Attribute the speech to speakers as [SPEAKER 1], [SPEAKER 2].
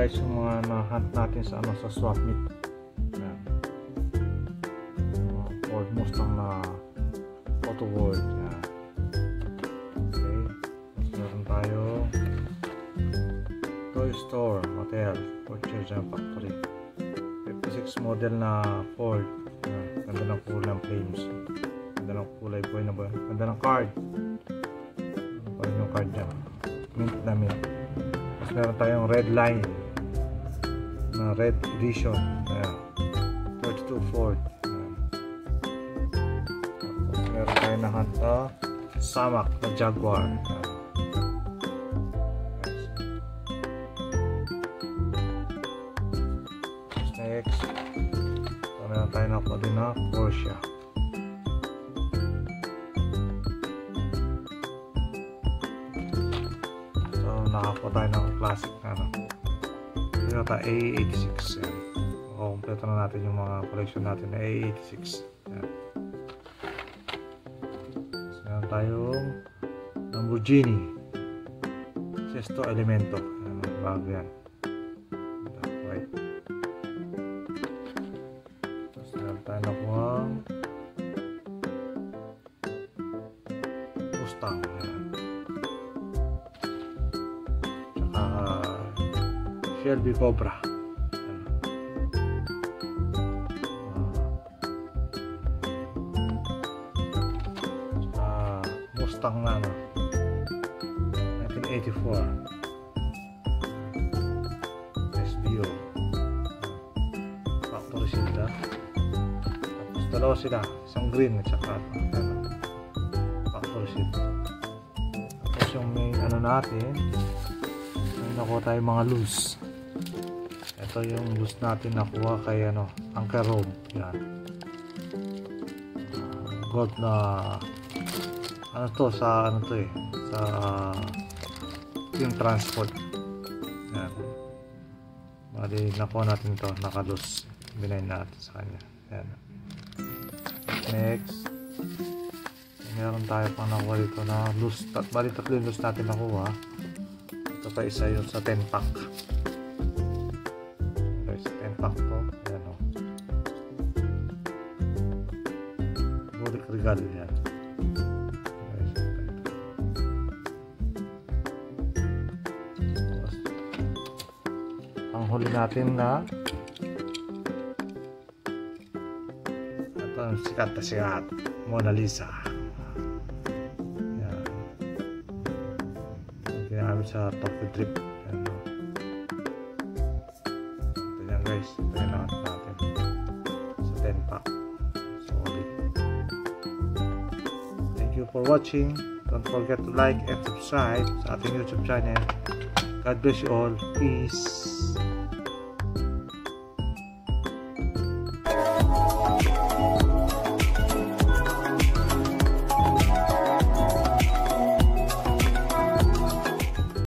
[SPEAKER 1] guys yung mga na-hunt natin sa ano, sa swap meet. Yan. Ford Mustang na Auto World. Yan. Okay. Tapos meron tayo Toy Store Hotel Ford Children Factory 56 model na Ford. Yan. Ganda ng kulay ng flames. Ganda ng kulay boy na boy. Ganda ng card. Ano pa rin yung card dyan? Mint na mint. Tapos meron tayong red line na red edition. Ayan. 32 Ford. Ayan. Tapos meron tayong nakanta Samak na Jaguar. Ayan. Tapos next meron tayong nakanta din na Porsche. Nakakuha tayo ng classic na ano. Toyota A86. Yan. Kompleto na natin yung mga collection natin na A86. Yan. So, meron tayong Lamborghini Sesto Elemento. Yan, bago yan. White. Tapos meron tayo nakuha Mustang. Yan. Shelby Cobra. Mustang na ano, 1984 SBO factory sila. Tapos dalawa sila, isang green at saka factory sila. Tapos yung main ano natin, may nakuha tayo mga loose. Ito yung loose natin nakuha kay ano, Anchor Road. Yan. Gold na ano to, sa ano to eh, sa yung transport. Yan. Bali nakuha natin to, naka-loose. Binay natin sa kanya. Yan. Next, meron tayo pang nakuha dito na loose. Bali tatlo yung loose natin nakuha. Ito pa isa yung sa 10 pack. Pakto, ayan o. Burik regalo yan. Ang huli natin na ito ang sikat na sikat, Mona Lisa. Yan. Ginamit sa Tokyo Trip. Guys, ito yung natin sa 10 pack. Solid. Thank you for watching. Don't forget to like and subscribe sa ating YouTube channel. God bless you all. Peace.